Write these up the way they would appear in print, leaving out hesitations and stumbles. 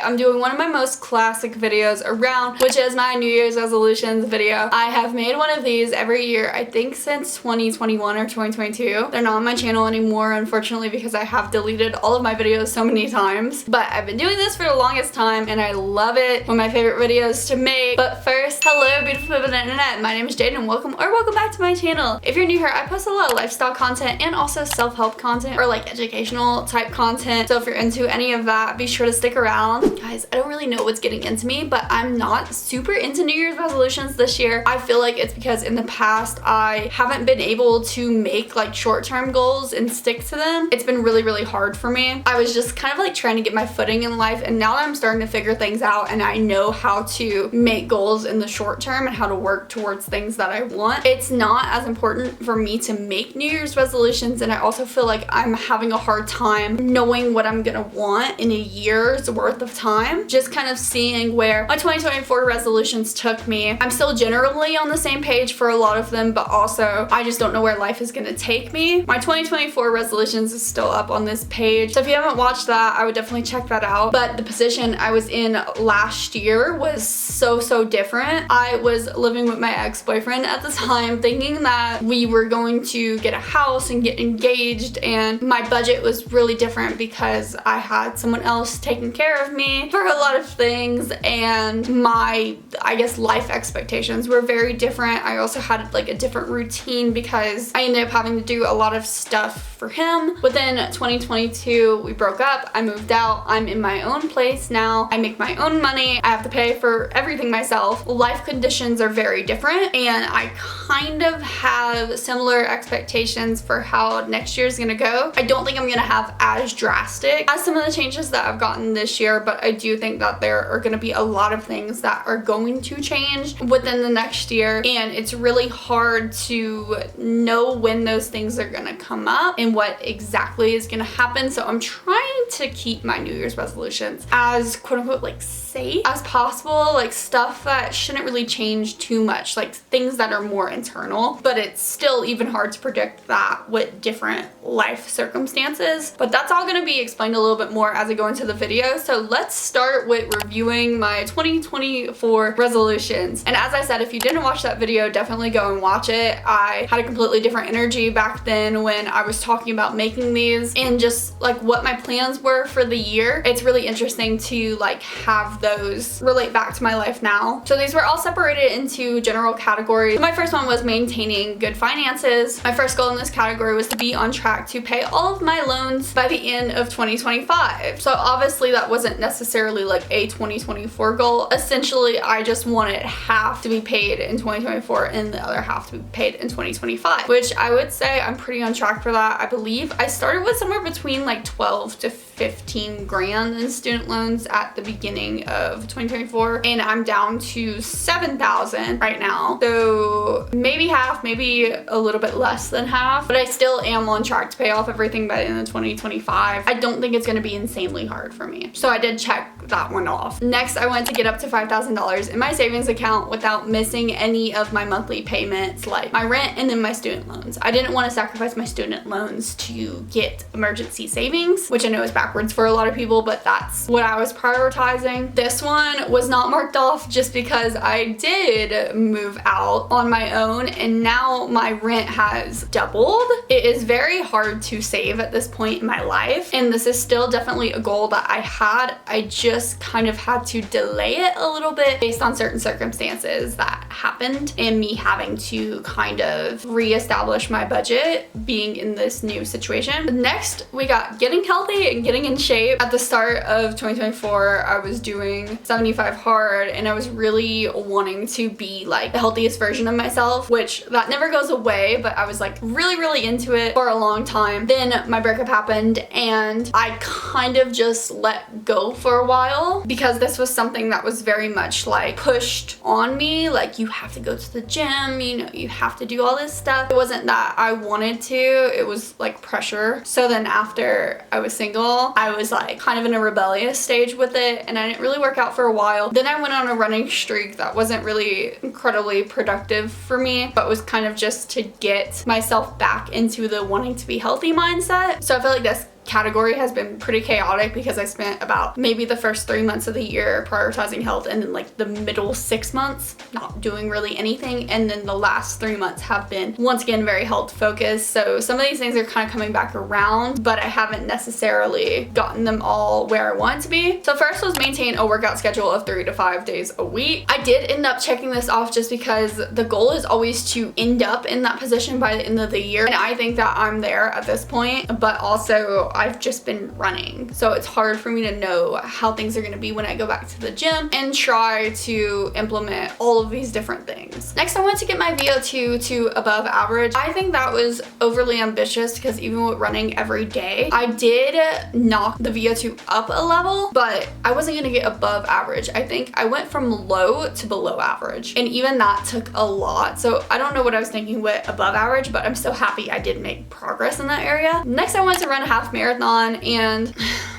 I'm doing one of my most classic videos around, which is my New Year's resolutions video. I have made one of these every year, I think since 2021 or 2022. They're not on my channel anymore, unfortunately, because I have deleted all of my videos so many times. But I've been doing this for the longest time and I love it. One of my favorite videos to make. But first, hello beautiful people of the internet. My name is Jade and welcome back to my channel. If you're new here, I post a lot of lifestyle content and also self-help content or like educational type content. So if you're into any of that, be sure to stick around. Guys, I don't really know what's getting into me, but I'm not super into New Year's resolutions this year. I feel like it's because in the past I haven't been able to make like short-term goals and stick to them. It's been really hard for me. I was just kind of like trying to get my footing in life, and now that I'm starting to figure things out and I know how to make goals in the short term and how to work towards things that I want, it's not as important for me to make New Year's resolutions. And I also feel like I'm having a hard time knowing what I'm gonna want in a year's worth of time. Just kind of seeing where my 2024 resolutions took me. I'm still generally on the same page for a lot of them, but also I just don't know where life is gonna take me. My 2024 resolutions is still up on this page, so if you haven't watched that, I would definitely check that out. But the position I was in last year was so different. I was living with my ex-boyfriend at the time, thinking that we were going to get a house and get engaged, and my budget was really different because I had someone else taking care of me for a lot of things, and my, I guess, life expectations were very different. I also had like a different routine because I ended up having to do a lot of stuff for him. Within 2022, we broke up, I moved out, I'm in my own place now, I make my own money, I have to pay for everything myself. Life conditions are very different, and I kind of have similar expectations for how next year is gonna go. I don't think I'm gonna have as drastic as some of the changes that I've gotten this year, but I do think that there are gonna be a lot of things that are going to change within the next year, and it's really hard to know when those things are gonna come up and what exactly is gonna happen. So I'm trying to keep my New Year's resolutions as quote unquote like safe as possible, like stuff that shouldn't really change too much, like things that are more internal, but it's still even hard to predict that with different life circumstances. But that's all gonna be explained a little bit more as I go into the video. So let's start with reviewing my 2024 resolutions. And as I said, if you didn't watch that video, definitely go and watch it. I had a completely different energy back then when I was talking about making these and just like what my plans were for the year. It's really interesting to like have those relate back to my life now. So these were all separated into general categories. My first one was maintaining good finances. My first goal in this category was to be on track to pay all of my loans by the end of 2025. So obviously that wasn't necessarily like a 2024 goal. Essentially, I just wanted half to be paid in 2024 and the other half to be paid in 2025, which I would say I'm pretty on track for that. I believe I started with somewhere between like 12 to 15 grand in student loans at the beginning of 2024, and I'm down to 7,000 right now. So maybe half, maybe a little bit less than half, but I still am on track to pay off everything by the end of 2025. I don't think it's gonna be insanely hard for me. So I did check that one off. Next, I wanted to get up to $5,000 in my savings account without missing any of my monthly payments, like my rent and then my student loans. I didn't want to sacrifice my student loans to get emergency savings, which I know is backwards for a lot of people, but that's what I was prioritizing. This one was not marked off just because I did move out on my own and now my rent has doubled. It is very hard to save at this point in my life, and this is still definitely a goal that I had. I just kind of had to delay it a little bit based on certain circumstances that happened and me having to kind of reestablish my budget being in this new situation. Next, we got getting healthy and getting in shape. At the start of 2024, I was doing 75 hard and I was really wanting to be like the healthiest version of myself, which that never goes away, but I was like really into it for a long time. Then my breakup happened and I kind of just let go for a while because this was something that was very much like pushed on me, like you have to go to the gym, you know, you have to do all this stuff. It wasn't that I wanted to, it was like pressure. So then after I was single, I was like kind of in a rebellious stage with it and I didn't really work out for a while. Then I went on a running streak that wasn't really incredibly productive for me, but was kind of just to get myself back into the wanting to be healthy mindset. So I feel like this category has been pretty chaotic because I spent about maybe the first 3 months of the year prioritizing health, and then like the middle 6 months not doing really anything, and then the last 3 months have been once again very health focused. So some of these things are kind of coming back around, but I haven't necessarily gotten them all where I want to be. So first was maintain a workout schedule of 3 to 5 days a week. I did end up checking this off just because the goal is always to end up in that position by the end of the year, and I think that I'm there at this point, but also I've just been running, so it's hard for me to know how things are going to be when I go back to the gym and try to implement all of these different things. Next, I want to get my VO2 to above average. I think that was overly ambitious because even with running every day, I did knock the VO2 up a level, but I wasn't going to get above average. I think I went from low to below average, and even that took a lot. So I don't know what I was thinking with above average, but I'm so happy I did make progress in that area. Next, I wanted to run a half marathon, and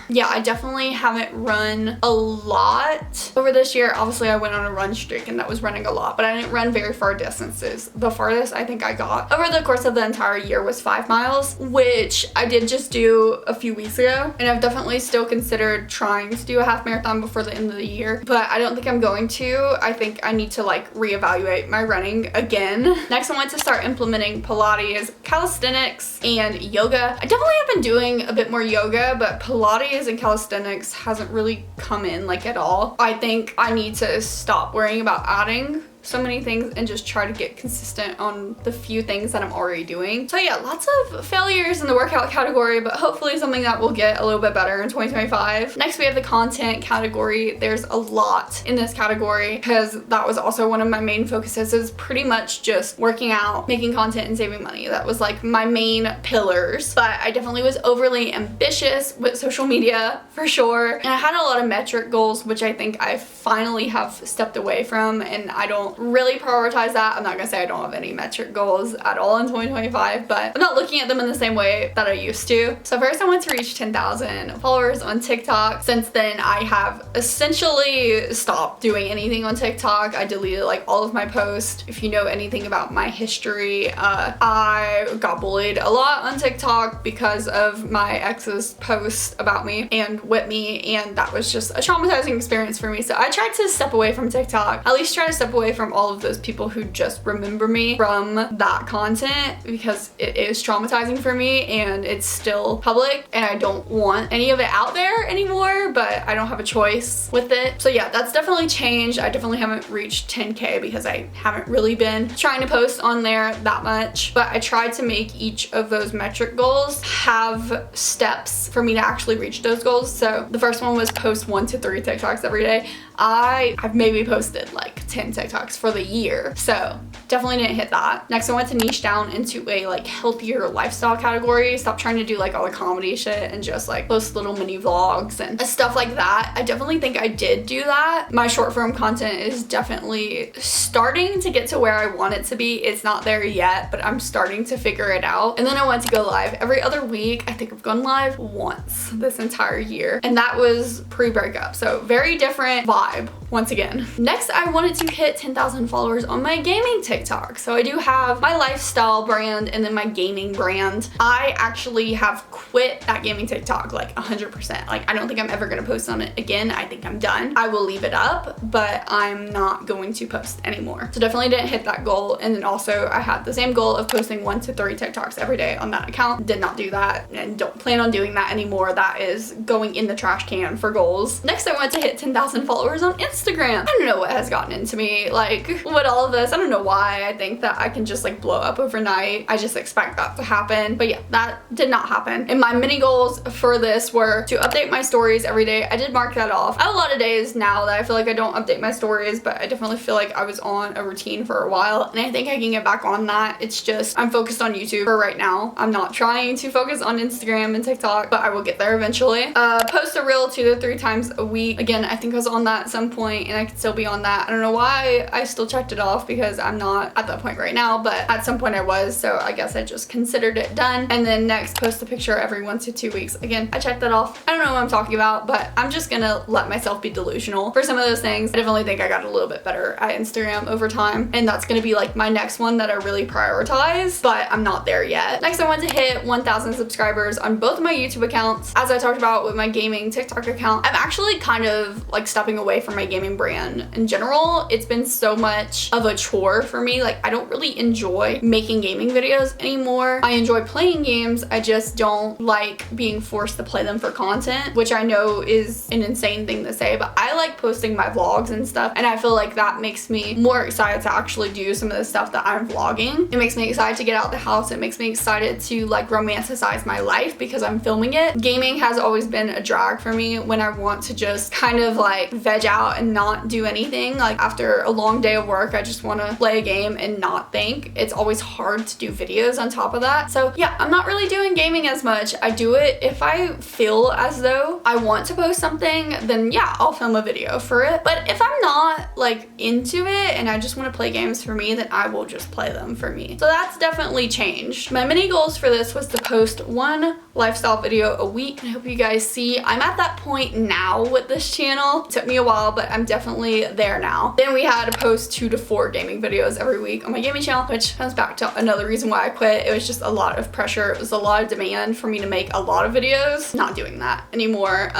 yeah, I definitely haven't run a lot over this year. Obviously, I went on a run streak and that was running a lot, but I didn't run very far distances. The farthest I think I got over the course of the entire year was 5 miles, which I did just do a few weeks ago. And I've definitely still considered trying to do a half marathon before the end of the year, but I don't think I'm going to. I think I need to like reevaluate my running again. Next, I want to start implementing Pilates, calisthenics, and yoga. I definitely have been doing a bit more yoga, but Pilates and calisthenics hasn't really come in like at all. I think I need to stop worrying about adding so many things and just try to get consistent on the few things that I'm already doing. So yeah, lots of failures in the workout category, but hopefully something that will get a little bit better in 2025. Next, we have the content category. There's a lot in this category because that was also one of my main focuses, is pretty much just working out, making content, and saving money. That was like my main pillars, but I definitely was overly ambitious with social media for sure. And I had a lot of metric goals, which I think I finally have stepped away from, and I don't really prioritize that. I'm not gonna say I don't have any metric goals at all in 2025, but I'm not looking at them in the same way that I used to. So first, I want to reach 10,000 followers on TikTok. Since then, I have essentially stopped doing anything on TikTok. I deleted like all of my posts. If you know anything about my history, I got bullied a lot on TikTok because of my ex's post about me and with me, and that was just a traumatizing experience for me. So I tried to step away from TikTok, at least try to step away from all of those people who just remember me from that content, because it is traumatizing for me and it's still public and I don't want any of it out there anymore, but I don't have a choice with it. So yeah, that's definitely changed. I definitely haven't reached 10K because I haven't really been trying to post on there that much, but I tried to make each of those metric goals have steps for me to actually reach those goals. So the first one was post 1 to 3 TikToks every day. I've maybe posted like 10 TikToks for the year, so definitely didn't hit that. Next, I went to niche down into a like healthier lifestyle category. Stop trying to do like all the comedy shit and just like post little mini vlogs and stuff like that. I definitely think I did do that. My short form content is definitely starting to get to where I want it to be. It's not there yet, but I'm starting to figure it out. And then I went to go live every other week. I think I've gone live once this entire year, and that was pre-breakup. So very different vibe once again. Next, I wanted to hit 10,000 followers on my gaming TikTok. So I do have my lifestyle brand and then my gaming brand. I actually have quit that gaming TikTok like 100%. Like, I don't think I'm ever gonna post on it again. I think I'm done. I will leave it up, but I'm not going to post anymore. So definitely didn't hit that goal. And then also I had the same goal of posting 1 to 3 TikToks every day on that account. Did not do that and don't plan on doing that anymore. That is going in the trash can for goals. Next, I wanted to hit 10,000 followers on Instagram. I don't know what has gotten into me, like with all of this. I don't know why I think that I can just like blow up overnight. I just expect that to happen. But yeah, that did not happen. And my mini goals for this were to update my stories every day. I did mark that off. I have a lot of days now that I feel like I don't update my stories, but I definitely feel like I was on a routine for a while, and I think I can get back on that. It's just I'm focused on YouTube for right now. I'm not trying to focus on Instagram and TikTok, but I will get there eventually. Post a reel 2 to 3 times a week. Again, I think I was on that at some point. point and I could still be on that. I don't know why I still checked it off because I'm not at that point right now, but at some point I was, so I guess I just considered it done. And then next, post a picture every 1 to 2 weeks. Again, I checked that off. I don't know what I'm talking about, but I'm just gonna let myself be delusional for some of those things. I definitely think I got a little bit better at Instagram over time, and that's gonna be like my next one that I really prioritize, but I'm not there yet. Next, I want to hit 1,000 subscribers on both of my YouTube accounts. As I talked about with my gaming TikTok account, I'm actually kind of like stepping away from my gaming brand in general. It's been so much of a chore for me. Like, I don't really enjoy making gaming videos anymore. I enjoy playing games. I just don't like being forced to play them for content, which I know is an insane thing to say, but I like posting my vlogs and stuff, and I feel like that makes me more excited to actually do some of the stuff that I'm vlogging. It makes me excited to get out the house. It makes me excited to like romanticize my life because I'm filming it. Gaming has always been a drag for me when I want to just kind of like veg out and not do anything. Like after a long day of work, I just want to play a game and not think. It's always hard to do videos on top of that. So yeah, I'm not really doing gaming as much. I do it if I feel as though I want to post something, then yeah, I'll film a video for it. But if I'm not like into it and I just want to play games for me, then I will just play them for me. So that's definitely changed. My mini goals for this was to post 1 lifestyle video a week. I hope you guys see I'm at that point now with this channel. It took me a while, but I'm definitely there now. Then we had to post 2 to 4 gaming videos every week on my gaming channel, which comes back to another reason why I quit. It was just a lot of pressure. It was a lot of demand for me to make a lot of videos. Not doing that anymore.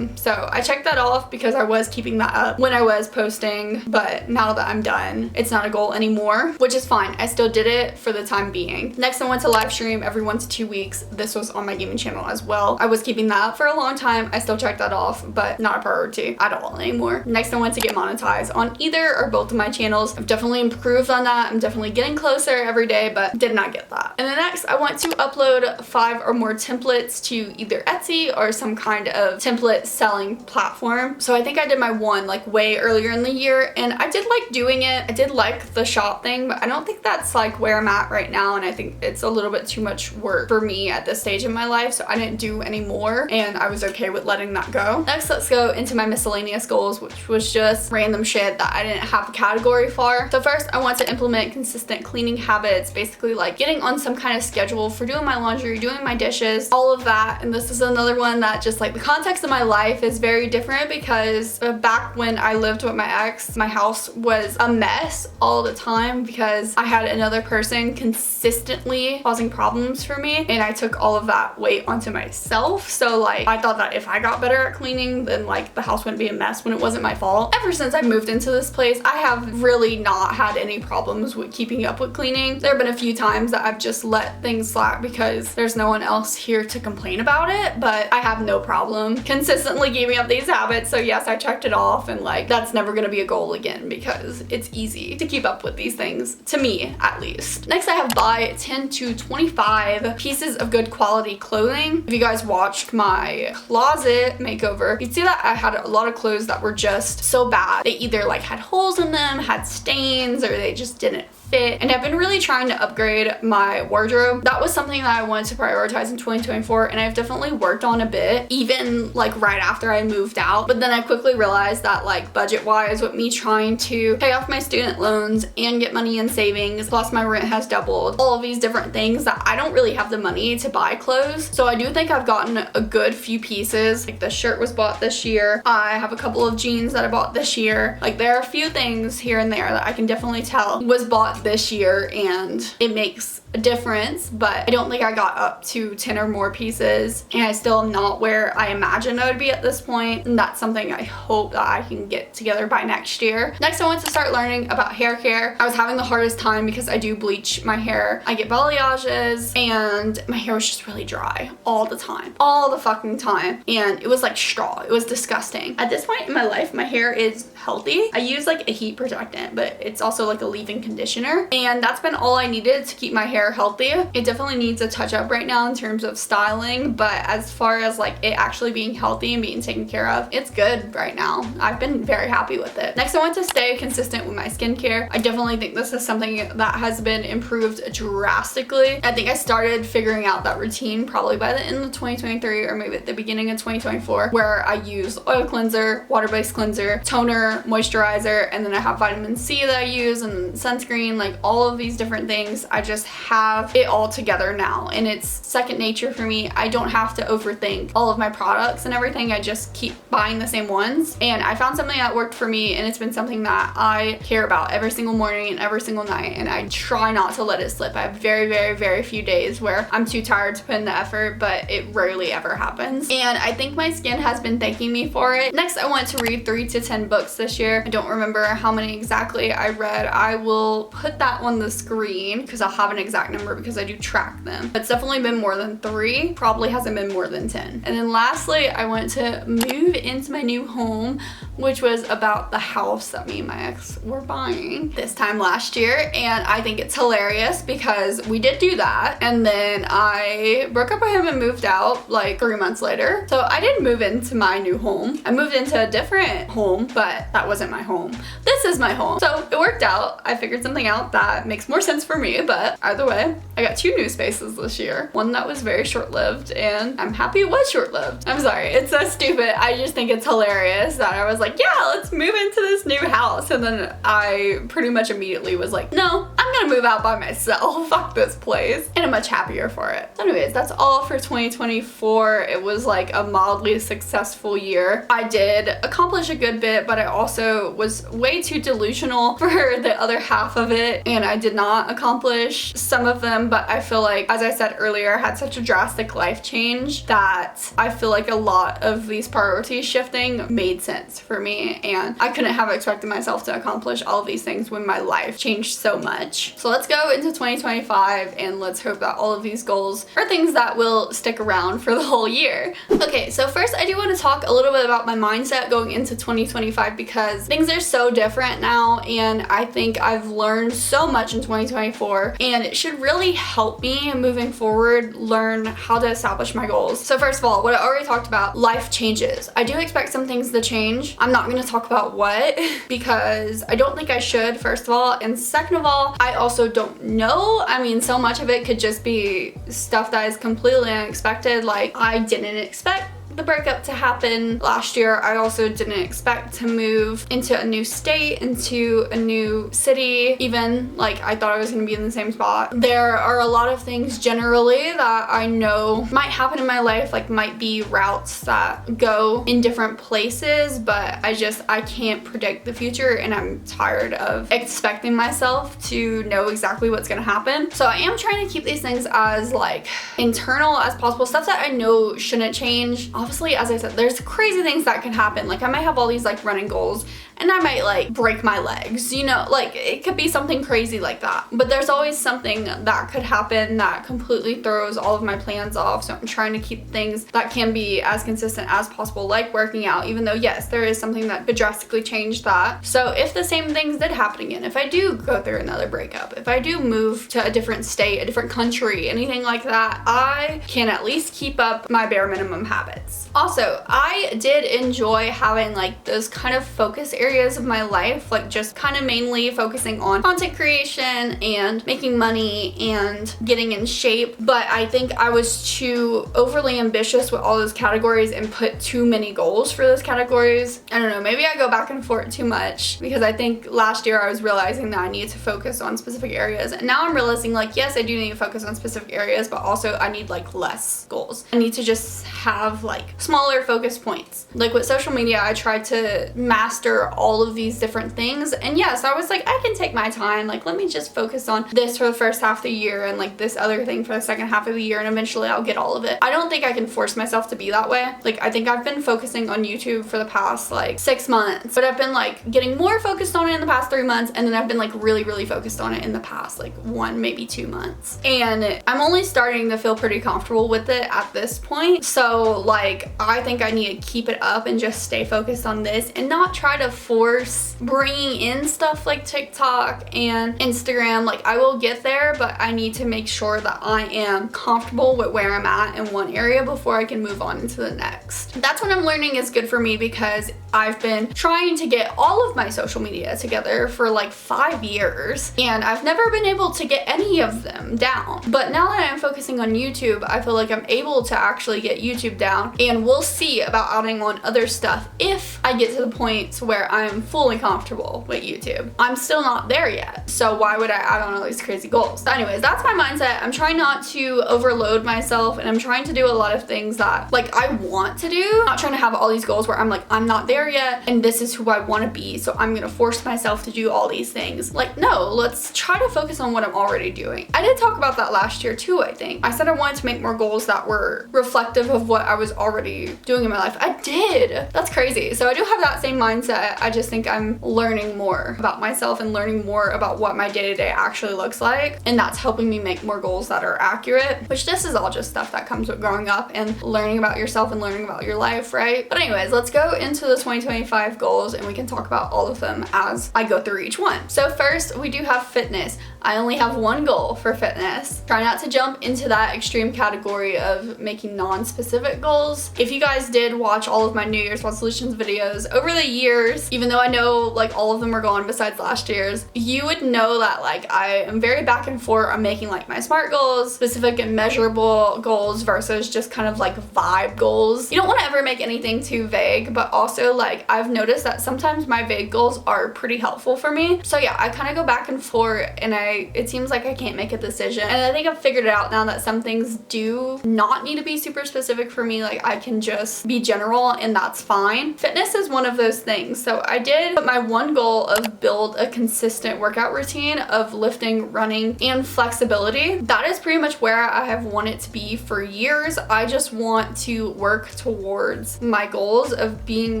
So I checked that off because I was keeping that up when I was posting, but now that I'm done, it's not a goal anymore, which is fine. I still did it for the time being. Next, I went to live stream every 1 to 2 weeks. This was on my gaming channel as well. I was keeping that up for a long time. I still checked that off, but not a priority at all anymore. Next, I went to get monetized on either or both of my channels. I've definitely improved on that. I'm definitely getting closer every day, but did not get that. And then next, I want to upload 5 or more templates to either Etsy or some kind of template selling platform. So I think I did my one like way earlier in the year, and I did like doing it. I did like the shop thing, but I don't think that's like where I'm at right now, and I think it's a little bit too much work for me at this stage in my life, so I didn't do any more, and I was okay with letting that go. Next, let's go into my miscellaneous goals, which was just random shit that I didn't have a category for. So first, I want to implement consistent cleaning habits, basically like getting on some kind of schedule for doing my laundry, doing my dishes, all of that. And this is another one that just like the context of my life is very different because back when I lived with my ex, my house was a mess all the time because I had another person consistently causing problems for me, and I took all of that weight onto myself. So like I thought that if I got better at cleaning, then like the house wouldn't be a mess when it wasn't my fault. Ever since I moved into this place, I have really not had any problems with keeping up with cleaning. There have been a few times that I've just let things slack because there's no one else here to complain about it, but I have no problem consistently keeping up these habits. So yes, I checked it off, and like that's never gonna be a goal again because it's easy to keep up with these things, to me at least. Next, I have buy 10 to 25 pieces of good quality clothing. If you guys watched my closet makeover, you'd see that I had a lot of clothes that were just so bad. They either like had holes in them, had stains, or they just didn't fit, and I've been really trying to upgrade my wardrobe. That was something that I wanted to prioritize in 2024, and I've definitely worked on a bit, even like right after I moved out. But then I quickly realized that like budget-wise, with me trying to pay off my student loans and get money in savings, plus my rent has doubled, all of these different things, that I don't really have the money to buy clothes. So I do think I've gotten a good few pieces. Like the shirt was bought this year. I have a couple of jeans that I bought this year. Like there are a few things here and there that I can definitely tell was bought this year, and it makes a difference, but I don't think I got up to 10 or more pieces, and I still am not where I imagined I would be at this point, and that's something I hope that I can get together by next year. Next, I want to start learning about hair care. I was having the hardest time because I do bleach my hair. I get balayages, and my hair was just really dry all the time, all the fucking time, and it was like straw. It was disgusting. At this point in my life, my hair is healthy. I use like a heat protectant, but it's also like a leave-in conditioner, and that's been all I needed to keep my hair hair healthy. It definitely needs a touch up right now in terms of styling, but as far as like it actually being healthy and being taken care of, it's good right now. I've been very happy with it. Next, I want to stay consistent with my skincare. I definitely think this is something that has been improved drastically. I think I started figuring out that routine probably by the end of 2023 or maybe at the beginning of 2024, where I use oil cleanser, water-based cleanser, toner, moisturizer, and then I have vitamin C that I use and sunscreen, like all of these different things. I just have it all together now and it's second nature for me. I don't have to overthink all of my products and everything. I just keep buying the same ones, and I found something that worked for me, and it's been something that I care about every single morning and every single night, and I try not to let it slip. I have very few days where I'm too tired to put in the effort, but it rarely ever happens, and I think my skin has been thanking me for it. Next, I want to read 3 to 10 books this year. I don't remember how many exactly I read. I will put that on the screen because I'll have an exact number because I do track them. It's definitely been more than 3, probably hasn't been more than 10. And then lastly, I went to move into my new home, which was about the house that me and my ex were buying this time last year, and I think it's hilarious because we did do that, and then I broke up with him and moved out like 3 months later. So I didn't move into my new home. I moved into a different home, but that wasn't my home. This is my home. So it worked out. I figured something out that makes more sense for me, but either way, I got 2 new spaces this year. One that was very short-lived, and I'm happy it was short-lived. I'm sorry, it's so stupid. I just think it's hilarious that I was like, yeah, let's move into this new house, and then I pretty much immediately was like, no, I'm gonna move out by myself. Fuck this place. And I'm much happier for it. So anyways, that's all for 2024. It was like a mildly successful year. I did accomplish a good bit, but I also was way too delusional for the other half of it, and I did not accomplish some of them. But I feel like, as I said earlier, I had such a drastic life change that I feel like a lot of these priorities shifting made sense for me, and I couldn't have expected myself to accomplish all of these things when my life changed so much. So let's go into 2025 and let's hope that all of these goals are things that will stick around for the whole year. Okay, so first I do want to talk a little bit about my mindset going into 2025 because things are so different now, and I think I've learned so much in 2024, and it should really help me moving forward learn how to establish my goals. So first of all, what I already talked about, life changes. I do expect some things to change. I'm not going to talk about what because I don't think I should, first of all, and second of all, I also don't know. I mean, so much of it could just be stuff that is completely unexpected. Like, I didn't expect the breakup to happen last year. I also didn't expect to move into a new state, into a new city, even. Like, I thought I was gonna be in the same spot. There are a lot of things generally that I know might happen in my life, like might be routes that go in different places, but I can't predict the future, and I'm tired of expecting myself to know exactly what's gonna happen. So I am trying to keep these things as like internal as possible, stuff that I know shouldn't change. Obviously, as I said, there's crazy things that can happen. Like, I might have all these like running goals and I might like break my legs, you know, like it could be something crazy like that. But there's always something that could happen that completely throws all of my plans off. So I'm trying to keep things that can be as consistent as possible, like working out, even though yes, there is something that could drastically change that. So if the same things did happen again, if I do go through another breakup, if I do move to a different state, a different country, anything like that, I can at least keep up my bare minimum habits. Also, I did enjoy having like those kind of focus areas of my life, like just kind of mainly focusing on content creation and making money and getting in shape. But I think I was too overly ambitious with all those categories and put too many goals for those categories. I don't know, maybe I go back and forth too much because I think last year I was realizing that I needed to focus on specific areas, and now I'm realizing like, yes, I do need to focus on specific areas, but also I need like less goals. I need to just have like smaller focus points. Like with social media, I tried to master all of these different things, and yes, I was like, I can take my time, like let me just focus on this for the first half of the year and like this other thing for the second half of the year, and eventually I'll get all of it. I don't think I can force myself to be that way. Like, I think I've been focusing on YouTube for the past like 6 months, but I've been like getting more focused on it in the past 3 months, and then I've been like really focused on it in the past like 1, maybe 2 months, and I'm only starting to feel pretty comfortable with it at this point. So like, I think I need to keep it up and just stay focused on this and not try to force bringing in stuff like TikTok and Instagram. Like, I will get there, but I need to make sure that I am comfortable with where I'm at in one area before I can move on into the next. That's what I'm learning is good for me, because I've been trying to get all of my social media together for like 5 years, and I've never been able to get any of them down. But now that I'm focusing on YouTube, I feel like I'm able to actually get YouTube down, and we'll see about adding on other stuff if I get to the point where I'm fully comfortable with YouTube. I'm still not there yet, so why would I add on all these crazy goals? So anyways, that's my mindset. I'm trying not to overload myself, and I'm trying to do a lot of things that like I want to do. I'm not trying to have all these goals where I'm like, I'm not there yet and this is who I want to be, so I'm gonna force myself to do all these things. Like, no, let's try to focus on what I'm already doing. I did talk about that last year too, I think. I said I wanted to make more goals that were reflective of what I was already doing in my life. I did. That's crazy. So I do have that same mindset. I just think I'm learning more about myself and learning more about what my day-to-day actually looks like, and that's helping me make more goals that are accurate, which this is all just stuff that comes with growing up and learning about yourself and learning about your life, right? But anyways, let's go into the 2025 goals and we can talk about all of them as I go through each one. So first, we do have fitness. I only have one goal for fitness. Try not to jump into that extreme category of making non-specific goals. If you guys did watch all of my New Year's resolutions videos over the years, even though I know like all of them are gone besides last year's, you would know that like I am very back and forth on making like my SMART goals, specific and measurable goals versus just kind of like vibe goals. You don't want to ever make anything too vague, but also like I've noticed that sometimes my vague goals are pretty helpful for me. So yeah, I kind of go back and forth, and it seems like I can't make a decision. And I think I've figured it out now that some things do not need to be super specific for me. Like I can just be general and that's fine. Fitness is one of those things. So I did put my one goal of build a consistent workout routine of lifting, running, and flexibility. That is pretty much where I have wanted to be for years. I just want to work towards my goals of being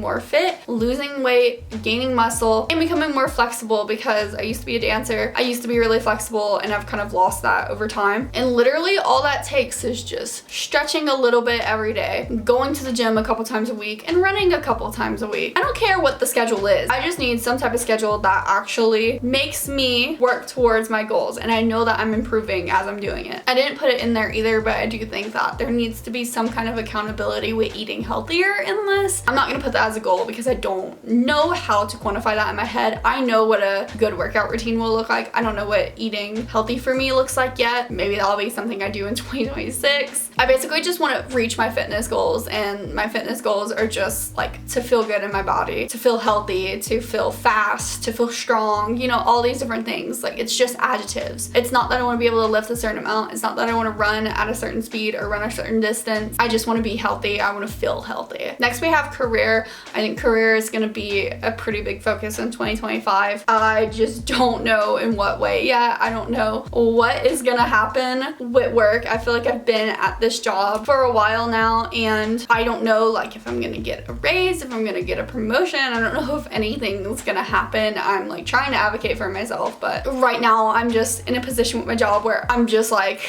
more fit, losing weight, gaining muscle, and becoming more flexible, because I used to be a dancer. I used to be really flexible and I've kind of lost that over time. And literally all that takes is just stretching a little bit every day, going to the gym a couple times a week, and running a couple times a week. I don't care what the schedule is. I just need some type of schedule that actually makes me work towards my goals, and I know that I'm improving as I'm doing it. I didn't put it in there either, but I do think that there needs to be some kind of accountability with eating healthier in this. I'm not gonna put that as a goal because I don't know how to quantify that in my head. I know what a good workout routine will look like. I don't know what eating healthy for me looks like yet. Maybe that'll be something I do in 2026. I basically just want to reach my fitness goals, and my fitness goals are just like to feel good in my body, to feel healthy, to feel fast, to feel strong, you know, all these different things. Like, it's just adjectives. It's not that I want to be able to lift a certain amount. It's not that I want to run at a certain speed or run a certain distance. I just want to be healthy. I want to feel healthy. Next, we have career. I think career is going to be a pretty big focus in 2025. I just don't know in what way yet. I don't know what is going to happen with work. I feel like I've been at this job for a while now, and I don't know like if I'm going to get a raise, if I'm going to get a promotion. I don't know if anything's going to happen. I'm like trying to advocate for myself, but right now I'm just in a position with my job where I'm just like,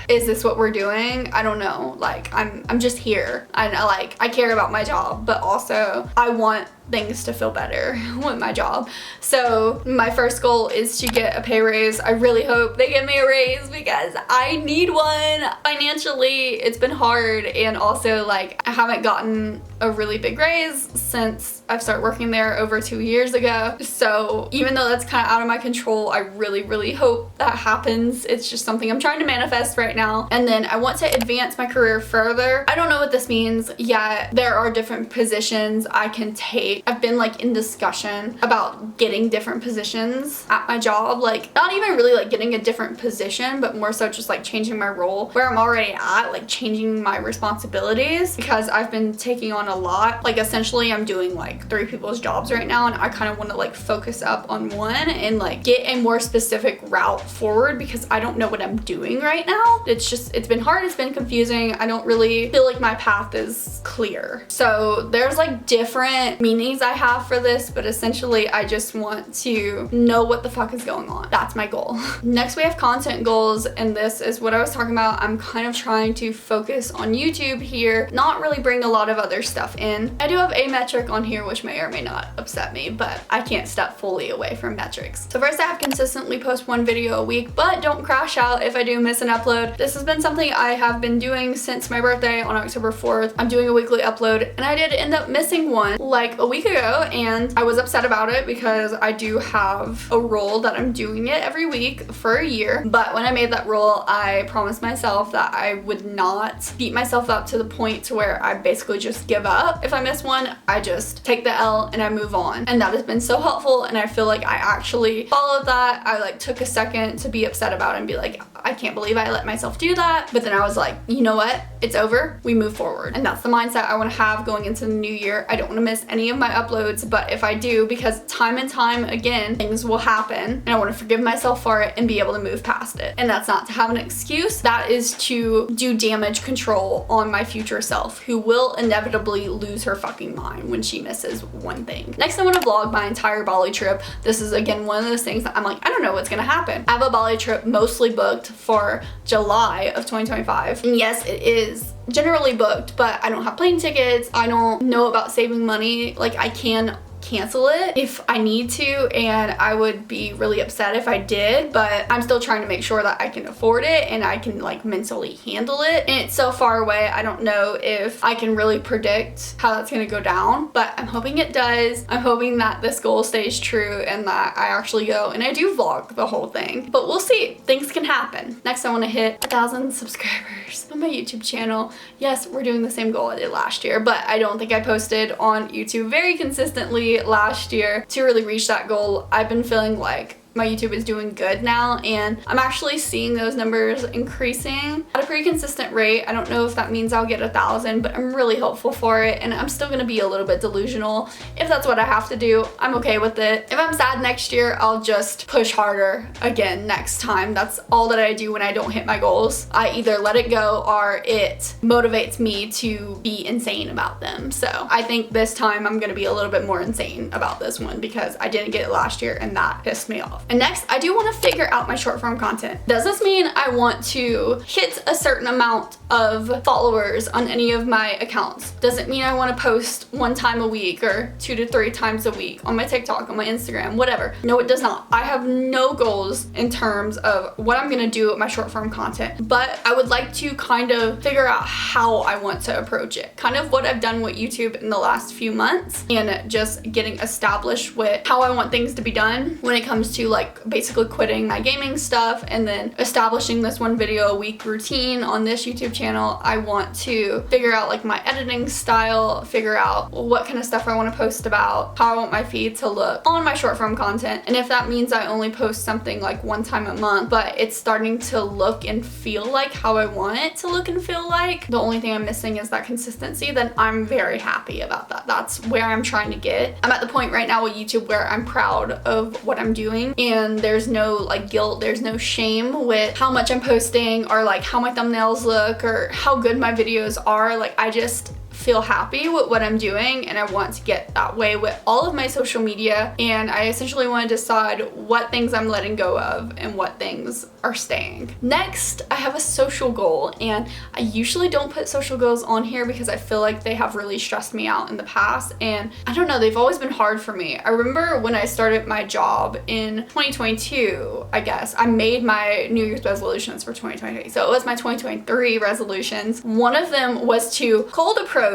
is this what we're doing? I don't know. Like, I'm just here. I care about my job, but also I want things to feel better with my job. So my first goal is to get a pay raise. I really hope they give me a raise because I need one. Financially, it's been hard, and also like I haven't gotten a really big raise since I've started working there over 2 years ago. So even though that's kind of out of my control, I really hope that happens. It's just something I'm trying to manifest right now. And then I want to advance my career further. I don't know what this means yet. There are different positions I can take. I've been like in discussion about getting different positions at my job, like not even really like getting a different position, but more so just like changing my role where I'm already at, like changing my responsibilities, because I've been taking on a lot. Like essentially I'm doing like 3 people's jobs right now, and I kind of want to like focus up on one and like get a more specific route forward, because I don't know what I'm doing right now. It's been hard, it's been confusing. I don't really feel like my path is clear. So there's like different meanings trainings I have for this, but essentially I just want to know what the fuck is going on. That's my goal. Next we have content goals, and this is what I was talking about. I'm kind of trying to focus on YouTube here, not really bring a lot of other stuff in. I do have a metric on here which may or may not upset me, but I can't step fully away from metrics. So first I have consistently post 1 video a week, but don't crash out if I do miss an upload. This has been something I have been doing since my birthday on October 4th. I'm doing a weekly upload, and I did end up missing one like a week ago, and I was upset about it because I do have a rule that I'm doing it every week for a year. But when I made that rule, I promised myself that I would not beat myself up to the point to where I basically just give up. If I miss one, I just take the L and I move on. And that has been so helpful, and I feel like I actually followed that. I like took a second to be upset about it and be like, I can't believe I let myself do that. But then I was like, you know what? It's over. We move forward. And that's the mindset I want to have going into the new year. I don't want to miss any of my uploads, but if I do, because time and time again, things will happen, and I want to forgive myself for it and be able to move past it. And that's not to have an excuse. That is to do damage control on my future self, who will inevitably lose her fucking mind when she misses one thing. Next, I want to vlog my entire Bali trip. This is again one of those things that I'm like, I don't know what's gonna happen. I have a Bali trip mostly booked for July of 2025. And yes, it is generally booked, but I don't have plane tickets. I don't know about saving money. Like, I can cancel it if I need to, and I would be really upset if I did, but I'm still trying to make sure that I can afford it and I can like mentally handle it. And it's so far away, I don't know if I can really predict how that's gonna go down, but I'm hoping it does. I'm hoping that this goal stays true and that I actually go and I do vlog the whole thing, but we'll see. Things can happen. Next, I want to hit 1,000 subscribers on my YouTube channel. Yes, we're doing the same goal I did last year, but I don't think I posted on YouTube very consistently last year to really reach that goal. I've been feeling like my YouTube is doing good now, and I'm actually seeing those numbers increasing at a pretty consistent rate. I don't know if that means I'll get 1,000, but I'm really hopeful for it, and I'm still gonna be a little bit delusional. If that's what I have to do, I'm okay with it. If I'm sad next year, I'll just push harder again next time. That's all that I do when I don't hit my goals. I either let it go or it motivates me to be insane about them. So I think this time I'm gonna be a little bit more insane about this one because I didn't get it last year and that pissed me off. And next, I do want to figure out my short form content. Does this mean I want to hit a certain amount of followers on any of my accounts? Does it mean I want to post 1 time a week or 2 to 3 times a week on my TikTok, on my Instagram, whatever? No, it does not. I have no goals in terms of what I'm going to do with my short form content, but I would like to kind of figure out how I want to approach it. Kind of what I've done with YouTube in the last few months, and just getting established with how I want things to be done when it comes to like basically quitting my gaming stuff and then establishing this 1 video a week routine on this YouTube channel. I want to figure out like my editing style, figure out what kind of stuff I want to post about, how I want my feed to look on my short form content. And if that means I only post something like 1 time a month, but it's starting to look and feel like how I want it to look and feel like, the only thing I'm missing is that consistency, then I'm very happy about that. That's where I'm trying to get. I'm at the point right now with YouTube where I'm proud of what I'm doing, and there's no like guilt, there's no shame with how much I'm posting or like how my thumbnails look or how good my videos are. Like, I just feel happy with what I'm doing, and I want to get that way with all of my social media, and I essentially want to decide what things I'm letting go of and what things are staying. Next, I have a social goal, and I usually don't put social goals on here because I feel like they have really stressed me out in the past, and I don't know, they've always been hard for me. I remember when I started my job in 2022, I guess, I made my New Year's resolutions for 2023. So it was my 2023 resolutions. One of them was to cold approach,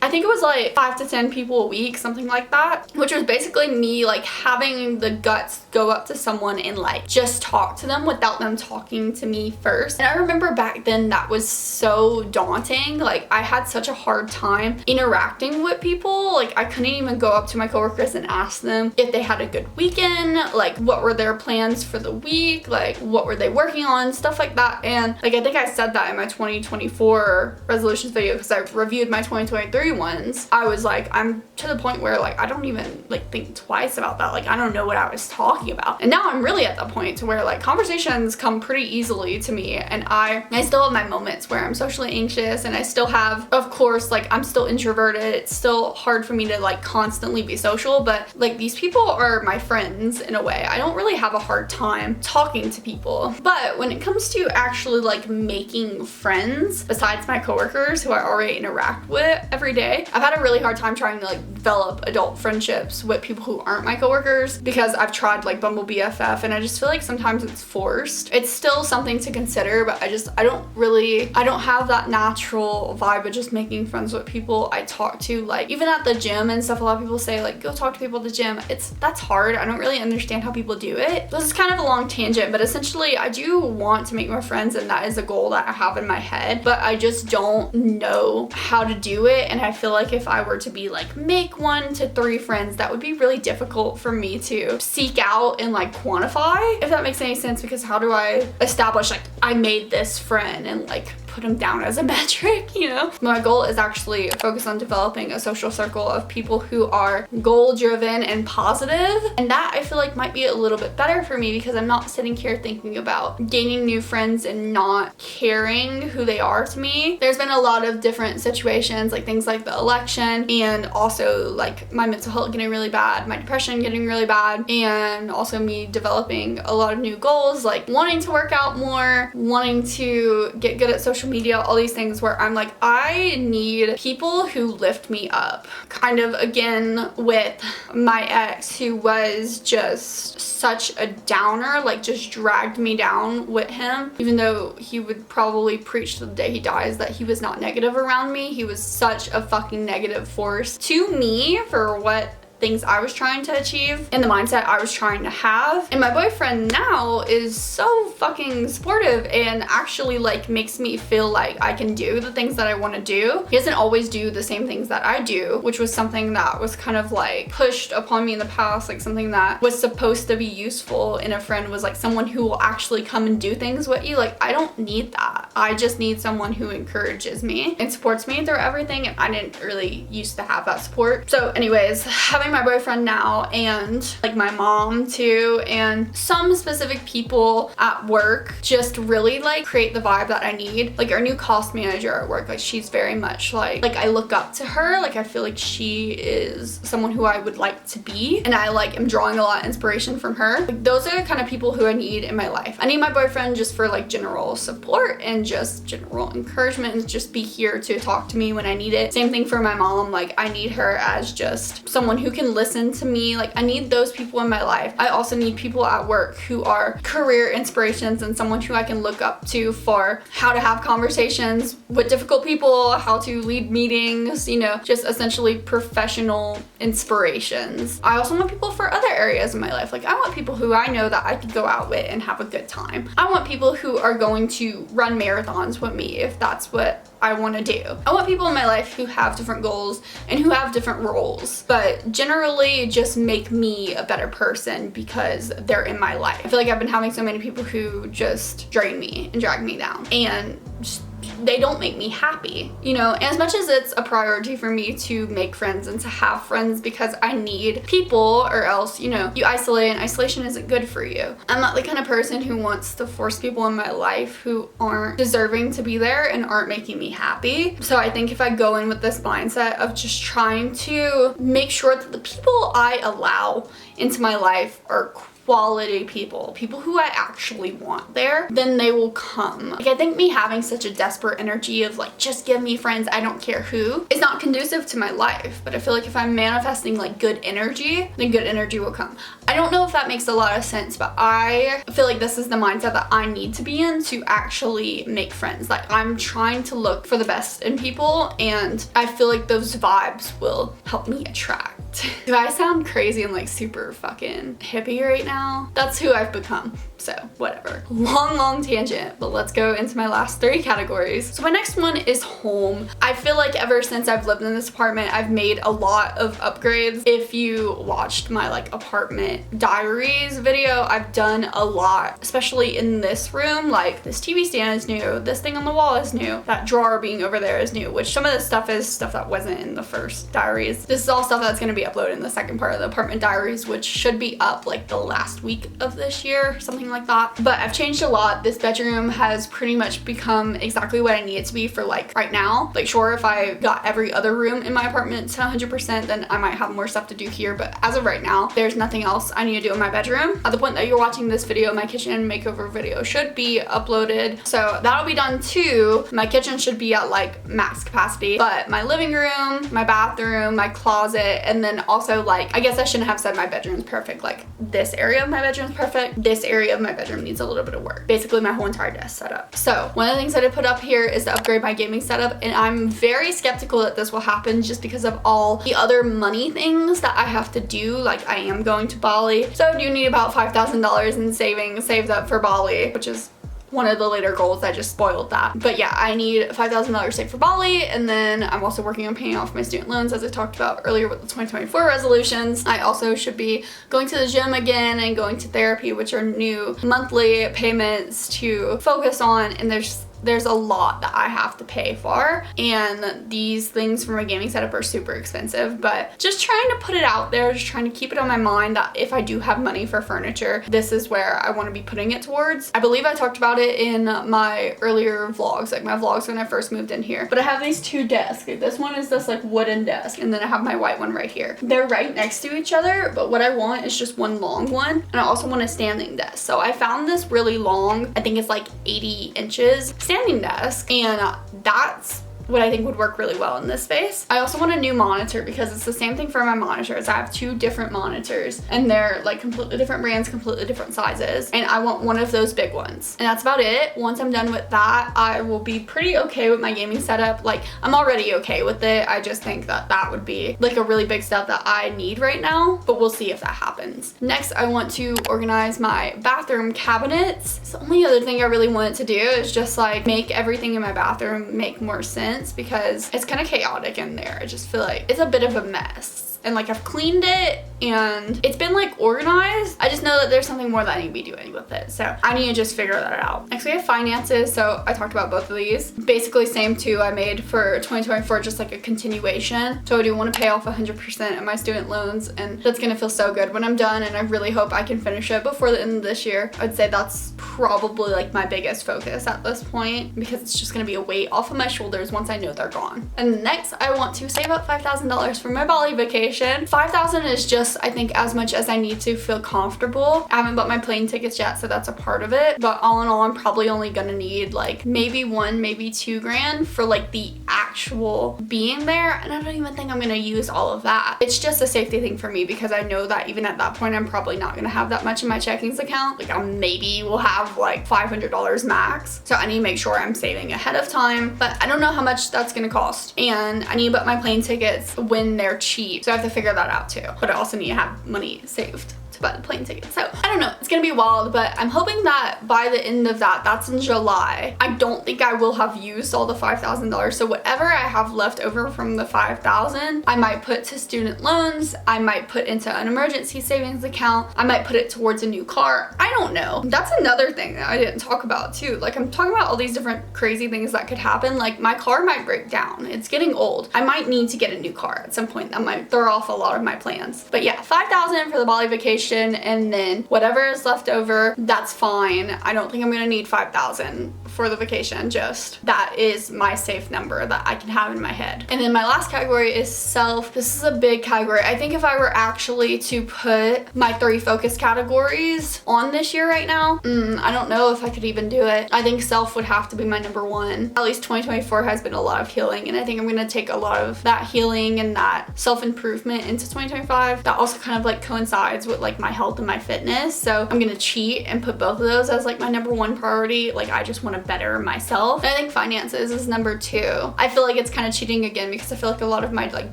I think it was like 5 to 10 people a week, something like that, which was basically me like having the guts go up to someone and like just talk to them without them talking to me first. And I remember back then that was so daunting. Like, I had such a hard time interacting with people. Like, I couldn't even go up to my coworkers and ask them if they had a good weekend, like what were their plans for the week, like what were they working on, stuff like that. And like, I think I said that in my 2024 resolutions video because I reviewed my 2023 2023 ones, I was like, I'm to the point where like I don't even like think twice about that. Like I don't know what I was talking about. And now I'm really at the point to where like conversations come pretty easily to me, and I still have my moments where I'm socially anxious, and I still have, of course, like I'm still introverted. It's still hard for me to like constantly be social, but like these people are my friends in a way. I don't really have a hard time talking to people. But when it comes to actually like making friends besides my coworkers who I already interact with every day, I've had a really hard time trying to like develop adult friendships with people who aren't my coworkers, because I've tried like Bumble BFF and I just feel like sometimes it's forced. It's still something to consider, but I don't have that natural vibe of just making friends with people I talk to. Like even at the gym and stuff, a lot of people say like go talk to people at the gym. That's hard. I don't really understand how people do it. This is kind of a long tangent, but essentially I do want to make more friends, and that is a goal that I have in my head, but I just don't know how to do it. And I feel like if I were to be like make 1 to 3 friends, that would be really difficult for me to seek out and like quantify, if that makes any sense, because how do I establish like I made this friend and like put them down as a metric, you know? My goal is actually focus on developing a social circle of people who are goal driven and positive, and that I feel like might be a little bit better for me, because I'm not sitting here thinking about gaining new friends and not caring who they are to me. There's been a lot of different situations, like things like the election, and also like my mental health getting really bad, my depression getting really bad, and also me developing a lot of new goals, like wanting to work out more, wanting to get good at social media, all these things where I'm like, I need people who lift me up. Kind of again with my ex, who was just such a downer, like just dragged me down with him, even though he would probably preach to the day he dies that he was not negative around me. He was such a fucking negative force to me for what things I was trying to achieve and the mindset I was trying to have. And my boyfriend now is so fucking supportive and actually like makes me feel like I can do the things that I want to do. He doesn't always do the same things that I do, which was something that was kind of like pushed upon me in the past, like something that was supposed to be useful in a friend was like someone who will actually come and do things with you. Like I don't need that. I just need someone who encourages me and supports me through everything, and I didn't really used to have that support. So anyways, having my boyfriend now and like my mom too and some specific people at work just really like create the vibe that I need. Like our new cost manager at work, like she's very much like I look up to her. Like I feel like she is someone who I would like to be, and I like am drawing a lot of inspiration from her. Like those are the kind of people who I need in my life. I need my boyfriend just for like general support and just general encouragement and just be here to talk to me when I need it. Same thing for my mom. Like I need her as just someone who can listen to me. Like I need those people in my life. I also need people at work who are career inspirations and someone who I can look up to for how to have conversations with difficult people, how to lead meetings, you know, just essentially professional inspirations. I also want people for other areas in my life. Like I want people who I know that I could go out with and have a good time. I want people who are going to run marathons with me if that's what I want to do. I want people in my life who have different goals and who have different roles, but generally just make me a better person because they're in my life. I feel like I've been having so many people who just drain me and drag me down, and just they don't make me happy, you know. And as much as it's a priority for me to make friends and to have friends because I need people, or else, you know, you isolate and isolation isn't good for you. I'm not the kind of person who wants to force people in my life who aren't deserving to be there and aren't making me happy. So I think if I go in with this mindset of just trying to make sure that the people I allow into my life are quality people who I actually want there, then they will come. Like I think me having such a desperate energy of like just give me friends, I don't care who, is not conducive to my life. But I feel like if I'm manifesting like good energy, then good energy will come. I don't know if that makes a lot of sense, but I feel like this is the mindset that I need to be in to actually make friends. Like I'm trying to look for the best in people, and I feel like those vibes will help me attract Do I sound crazy and like super fucking hippie right now? That's who I've become. So whatever. Long tangent, but let's go into my last 3 categories. So my next one is home. I feel like ever since I've lived in this apartment, I've made a lot of upgrades. If you watched my like apartment diaries video, I've done a lot, especially in this room. Like this TV stand is new, this thing on the wall is new, that drawer being over there is new, which some of this stuff is stuff that wasn't in the first diaries. This is all stuff that's going to be uploaded in the second part of the apartment diaries, which should be up like the last week of this year, something like that. But I've changed a lot. This bedroom has pretty much become exactly what I need it to be for like right now. Like sure, if I got every other room in my apartment to 100%, then I might have more stuff to do here, but as of right now, there's nothing else I need to do in my bedroom. At the point that you're watching this video, my kitchen makeover video should be uploaded, so that'll be done too. My kitchen should be at like max capacity, but my living room, my bathroom, my closet, and then also like, I guess I shouldn't have said my bedroom's perfect. Like this area of my bedroom's perfect, this area of my bedroom needs a little bit of work. Basically my whole entire desk setup. So one of the things that I put up here is to upgrade my gaming setup, and I'm very skeptical that this will happen just because of all the other money things that I have to do. Like I am going to Bali, so I do need about $5,000 in savings saved up for Bali, which is one of the later goals. I just spoiled that. But yeah, I need $5,000 saved for Bali, and then I'm also working on paying off my student loans as I talked about earlier with the 2024 resolutions. I also should be going to the gym again and going to therapy, which are new monthly payments to focus on, and there's a lot that I have to pay for, and these things for my gaming setup are super expensive, but just trying to put it out there, just trying to keep it on my mind that if I do have money for furniture, this is where I want to be putting it towards. I believe I talked about it in my earlier vlogs, like my vlogs when I first moved in here, but I have these 2 desks. This one is this like wooden desk, and then I have my white one right here. They're right next to each other, but what I want is just one long one, and I also want a standing desk. So I found this really long, I think it's like 80 inches standing desk, and that's what I think would work really well in this space. I also want a new monitor because it's the same thing for my monitors. I have 2 different monitors, and they're like completely different brands, completely different sizes, and I want one of those big ones. And that's about it. Once I'm done with that, I will be pretty okay with my gaming setup. Like I'm already okay with it. I just think that that would be like a really big step that I need right now, but we'll see if that happens. Next, I want to organize my bathroom cabinets. So the only other thing I really wanted to do is just like make everything in my bathroom make more sense, because it's kind of chaotic in there. I just feel like it's a bit of a mess. And like I've cleaned it and it's been like organized. I just know that there's something more that I need to be doing with it. So I need to just figure that out. Next we have finances. So I talked about both of these. Basically same 2 I made for 2024, just like a continuation. So I do want to pay off 100% of my student loans, and that's going to feel so good when I'm done, and I really hope I can finish it before the end of this year. I'd say that's probably like my biggest focus at this point, because it's just going to be a weight off of my shoulders once I know they're gone. And next I want to save up $5,000 for my Bali vacation. $5,000 is just, I think, as much as I need to feel comfortable. I haven't bought my plane tickets yet, so that's a part of it. But all in all, I'm probably only gonna need like maybe 1, maybe 2 grand for like the actual being there. And I don't even think I'm gonna use all of that. It's just a safety thing for me, because I know that even at that point, I'm probably not gonna have that much in my checkings account. Like I maybe will have like $500 max. So I need to make sure I'm saving ahead of time, but I don't know how much that's gonna cost. And I need to book my plane tickets when they're cheap. So I have to figure that out too. But I also need to have money saved to buy the plane ticket. So I don't know, it's gonna be wild, but I'm hoping that by the end of that, that's in July, I don't think I will have used all the $5,000. So whatever I have left over from the $5,000, I might put to student loans, I might put into an emergency savings account, I might put it towards a new car. I don't know. That's another thing that I didn't talk about too. Like I'm talking about all these different crazy things that could happen. Like my car might break down. It's getting old. I might need to get a new car at some point. That might throw off a lot of my plans. But yeah, $5,000 for the Bali vacation, and then whatever is left over, that's fine. I don't think I'm gonna need $5,000 for the vacation. Just that is my safe number that I can have in my head. And then my last category is self. This is a big category. I think if I were actually to put my 3 focus categories on this year right now, I don't know if I could even do it. I think self would have to be my number 1. At least 2024 has been a lot of healing, and I think I'm gonna take a lot of that healing and that self-improvement into 2025. That also kind of like coincides with like my health and my fitness. So I'm gonna cheat and put both of those as like my number 1 priority. Like I just want to better myself. And I think finances is number 2. I feel like it's kind of cheating again because I feel like a lot of my like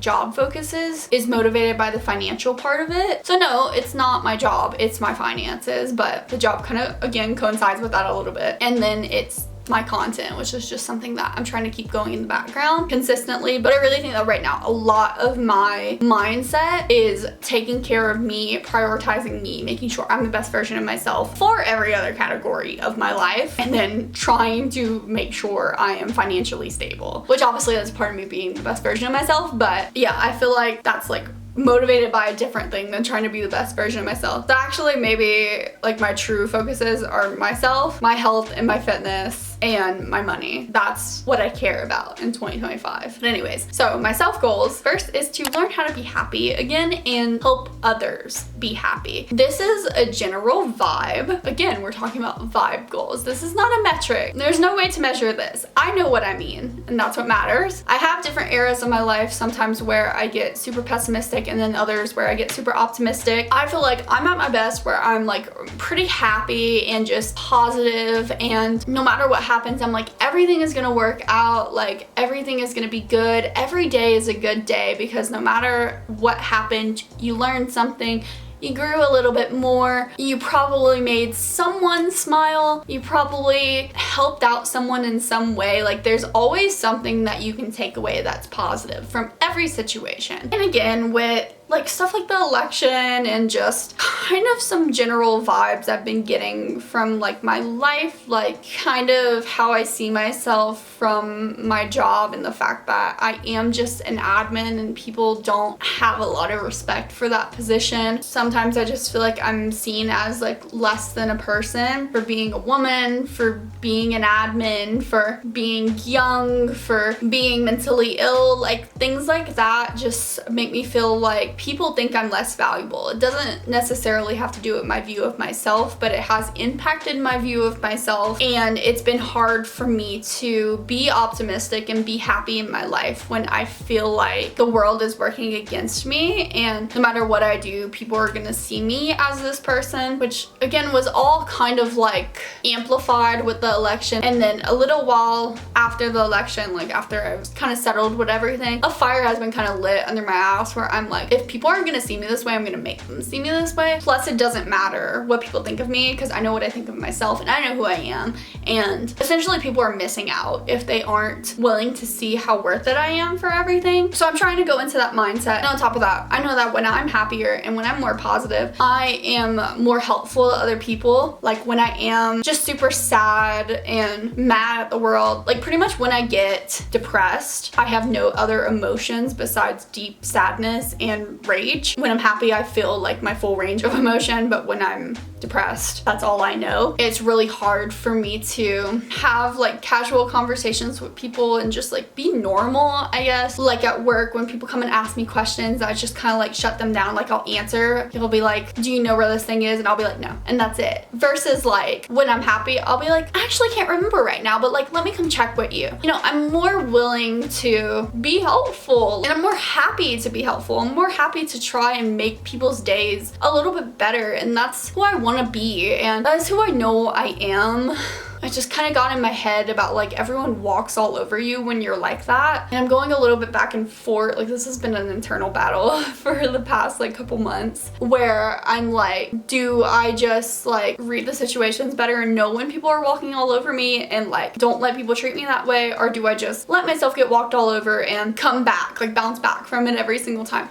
job focuses is motivated by the financial part of it. So no, it's not my job, it's my finances, but the job kind of again coincides with that a little bit. And then it's my content, which is just something that I'm trying to keep going in the background consistently. But I really think that right now a lot of my mindset is taking care of me, prioritizing me, making sure I'm the best version of myself for every other category of my life, and then trying to make sure I am financially stable, which obviously that's part of me being the best version of myself. But yeah, I feel like that's like motivated by a different thing than trying to be the best version of myself. So actually maybe like my true focuses are myself, my health, and my fitness, and my money. That's what I care about in 2025. But anyways, so my self goals first is to learn how to be happy again and help others be happy. This is a general vibe. Again, we're talking about vibe goals. This is not a metric. There's no way to measure this. I know what I mean, and that's what matters. I have different eras of my life, sometimes where I get super pessimistic and then others where I get super optimistic. I feel like I'm at my best where I'm like pretty happy and just positive, and no matter what happens, I'm like, everything is gonna work out, like everything is gonna be good. Every day is a good day because no matter what happened, you learned something. You grew a little bit more, you probably made someone smile, you probably helped out someone in some way. Like there's always something that you can take away that's positive from every situation. And again, with like stuff like the election and just kind of some general vibes I've been getting from like my life, like kind of how I see myself from my job and the fact that I am just an admin and people don't have a lot of respect for that position. Sometimes I just feel like I'm seen as like less than a person for being a woman, for being an admin, for being young, for being mentally ill. Like things like that just make me feel like people think I'm less valuable. It doesn't necessarily have to do with my view of myself, but it has impacted my view of myself, and it's been hard for me to be optimistic and be happy in my life when I feel like the world is working against me, and no matter what I do, people are gonna see me as this person, which again was all kind of like amplified with the election. And then a little while after the election, like after I was kind of settled with everything, a fire has been kind of lit under my ass where I'm like, if people aren't gonna see me this way, I'm gonna make them see me this way. Plus it doesn't matter what people think of me because I know what I think of myself and I know who I am. And essentially people are missing out if they aren't willing to see how worth it I am for everything. So I'm trying to go into that mindset. And on top of that, I know that when I'm happier and when I'm more positive, I am more helpful to other people. Like when I am just super sad and mad at the world, like pretty much when I get depressed, I have no other emotions besides deep sadness and rage. When I'm happy, I feel like my full range of emotion, but when I'm depressed, that's all I know. It's really hard for me to have like casual conversations with people and just like be normal, I guess. Like at work, when people come and ask me questions, I just kind of like shut them down. Like I'll answer, people will be like, do you know where this thing is? And I'll be like, no, and that's it. Versus like when I'm happy, I'll be like, I actually can't remember right now, but like let me come check with you. You know, I'm more willing to be helpful, and I'm more happy to be helpful. I'm more happy to try and make people's days a little bit better, and that's who I want to be, and that is who I know I am. I just kind of got in my head about like everyone walks all over you when you're like that, and I'm going a little bit back and forth. Like this has been an internal battle for the past like couple months where I'm like, do I just like read the situations better and know when people are walking all over me and like don't let people treat me that way, or do I just let myself get walked all over and come back, like bounce back from it every single time?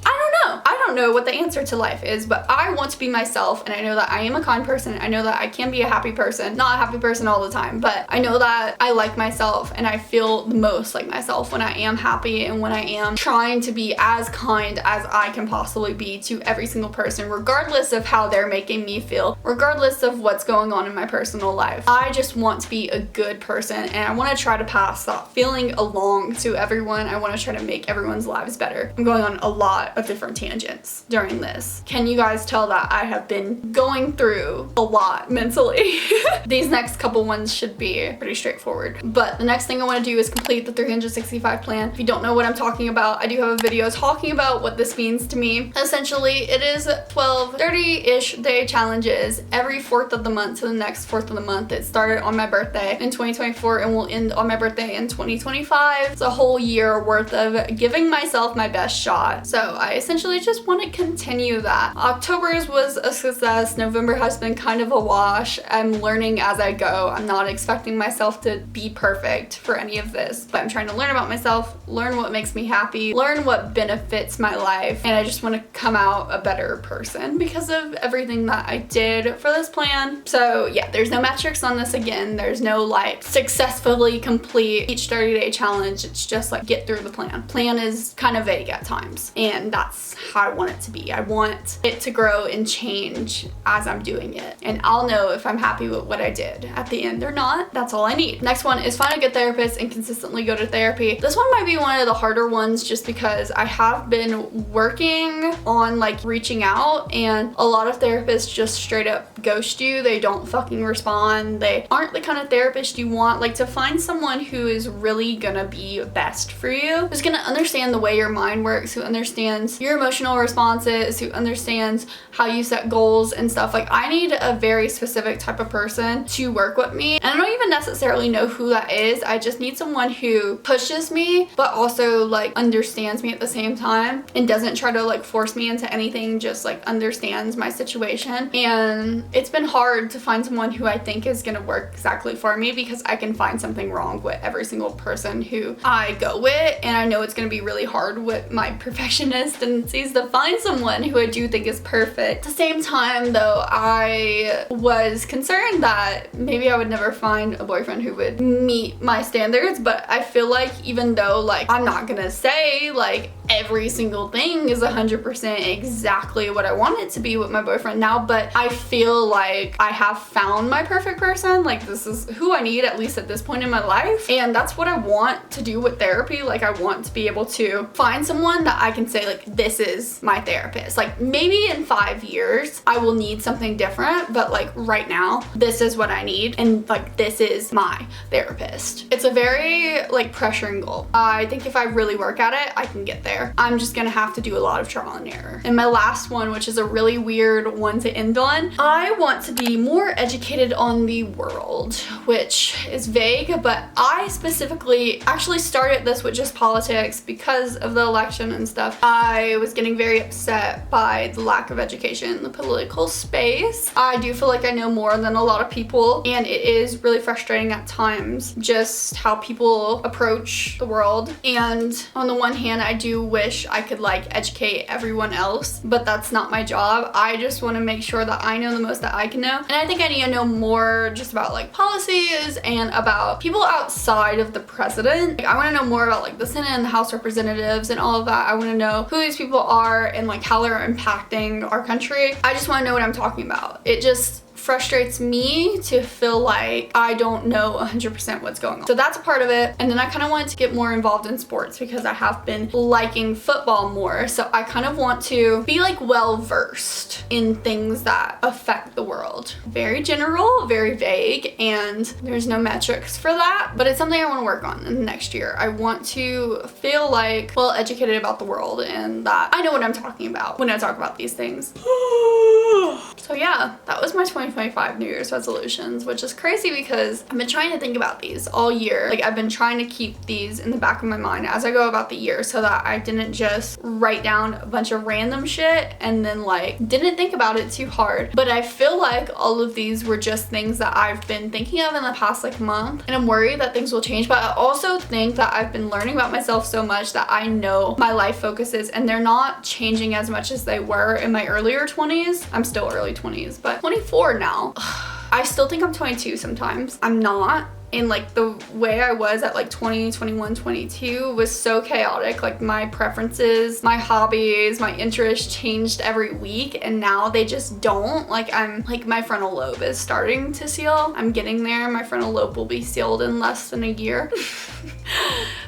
I don't know. I don't know what the answer to life is, but I want to be myself, and I know that I am a kind person. I know that I can be a happy person. Not a happy person all the time, but I know that I like myself and I feel the most like myself when I am happy and when I am trying to be as kind as I can possibly be to every single person, regardless of how they're making me feel, regardless of what's going on in my personal life. I just want to be a good person, and I want to try to pass that feeling along to everyone. I want to try to make everyone's lives better. I'm going on a lot of different tangents. patience during this. Can you guys tell that I have been going through a lot mentally? These next couple ones should be pretty straightforward. But the next thing I want to do is complete the 365 plan. If you don't know what I'm talking about, I do have a video talking about what this means to me. Essentially, it is 12 30-ish day challenges every 4th of the month to the next 4th of the month. It started on my birthday in 2024 and will end on my birthday in 2025. It's a whole year worth of giving myself my best shot. So I essentially just want to continue that. October's was a success. November has been kind of a wash. I'm learning as I go. I'm not expecting myself to be perfect for any of this, but I'm trying to learn about myself, learn what makes me happy, learn what benefits my life, and I just want to come out a better person because of everything that I did for this plan. So yeah, there's no metrics on this again. There's no like successfully complete each 30-day challenge. It's just like get through the plan. Plan is kind of vague at times, and that's how I want it to be. I want it to grow and change as I'm doing it, and I'll know if I'm happy with what I did at the end or not. That's all I need. Next one is find a good therapist and consistently go to therapy. This one might be one of the harder ones just because I have been working on like reaching out, and a lot of therapists just straight up ghost you. They don't fucking respond. They aren't the kind of therapist you want. Like, to find someone who is really gonna be best for you, who's gonna understand the way your mind works, who understands your emotional responses, who understands how you set goals and stuff. Like, I need a very specific type of person to work with me, and I don't even necessarily know who that is. I just need someone who pushes me but also like understands me at the same time and doesn't try to like force me into anything, just like understands my situation. And it's been hard to find someone who I think is gonna work exactly for me, because I can find something wrong with every single person who I go with, and I know it's gonna be really hard with my perfectionist tendencies to find someone who I do think is perfect. At the same time though, I was concerned that maybe I would never find a boyfriend who would meet my standards, but I feel like even though like I'm not gonna say like every single thing is 100% exactly what I want it to be with my boyfriend now, but I feel like I have found my perfect person. Like, this is who I need, at least at this point in my life, and that's what I want to do with therapy. Like, I want to be able to find someone that I can say like, this is my therapist. Like, maybe in 5 years I will need something different, but like right now this is what I need, and like this is my therapist. It's a very like pressuring goal. I think if I really work at it, I can get there. I'm just gonna have to do a lot of trial and error. And my last one, which is a really weird one to end on, I want to be more educated on the world, which is vague, but I specifically actually started this with just politics because of the election and stuff. I was getting very upset by the lack of education in the political space. I do feel like I know more than a lot of people, and it is really frustrating at times just how people approach the world. And on the one hand, I do wish I could like educate everyone else, but that's not my job. I just want to make sure that I know the most that I can know, and I think I need to know more just about like policies and about people outside of the president. Like, I want to know more about like the Senate and the House representatives and all of that. I want to know who these people are and like how they're impacting our country. I just want to know what I'm talking about. It just frustrates me to feel like I don't know 100% what's going on. So that's a part of it. And then I kind of wanted to get more involved in sports because I have been liking football more. So I kind of want to be like well versed in things that affect the world. Very general, very vague, and there's no metrics for that, but it's something I want to work on in the next year. I want to feel like well educated about the world and that I know what I'm talking about when I talk about these things. So yeah, that was my 2025 New Year's resolutions, which is crazy because I've been trying to think about these all year. Like, I've been trying to keep these in the back of my mind as I go about the year so that I didn't just write down a bunch of random shit and then like didn't think about it too hard. But I feel like all of these were just things that I've been thinking of in the past like month, and I'm worried that things will change. But I also think that I've been learning about myself so much that I know my life focuses, and they're not changing as much as they were in my earlier 20s. I'm still early 20s, but 24 now. I still think I'm 22 sometimes. I'm not. And like the way I was at like 20, 21, 22 was so chaotic. Like, my preferences, my hobbies, my interests changed every week, and now they just don't. Like, I'm like, my frontal lobe is starting to seal. I'm getting there. My frontal lobe will be sealed in less than a year.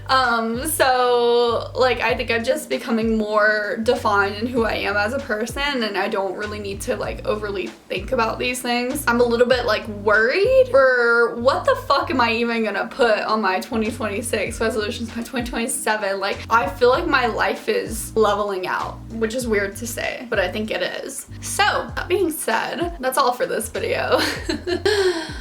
So like I think I'm just becoming more defined in who I am as a person, and I don't really need to like overly think about these things. I'm a little bit like worried for what the fuck am I even gonna put on my 2026 resolutions by 2027. Like I feel like my life is leveling out, which is weird to say, but I think it is. So that being said, that's all for this video.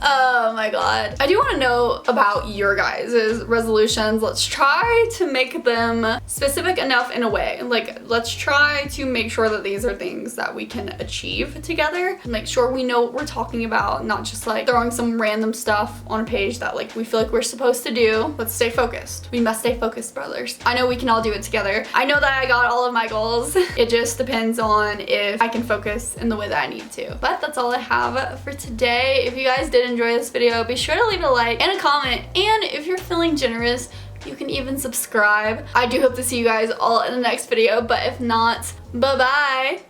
Oh my god. I do want to know about your guys' resolutions. Let's try to make them specific enough in a way. Like let's try to make sure that these are things that we can achieve together. Make sure we know what we're talking about, not just like throwing some random stuff on a page that like we feel like we're supposed to do. Let's stay focused. We must stay focused, brothers. I know we can all do it together. I know that I got all of my goals. It just depends on if I can focus in the way that I need to. But that's all I have for today. If you guys did enjoy this video, be sure to leave a like and a comment. And if you're feeling generous, you can even subscribe. I do hope to see you guys all in the next video, but if not, bye-bye.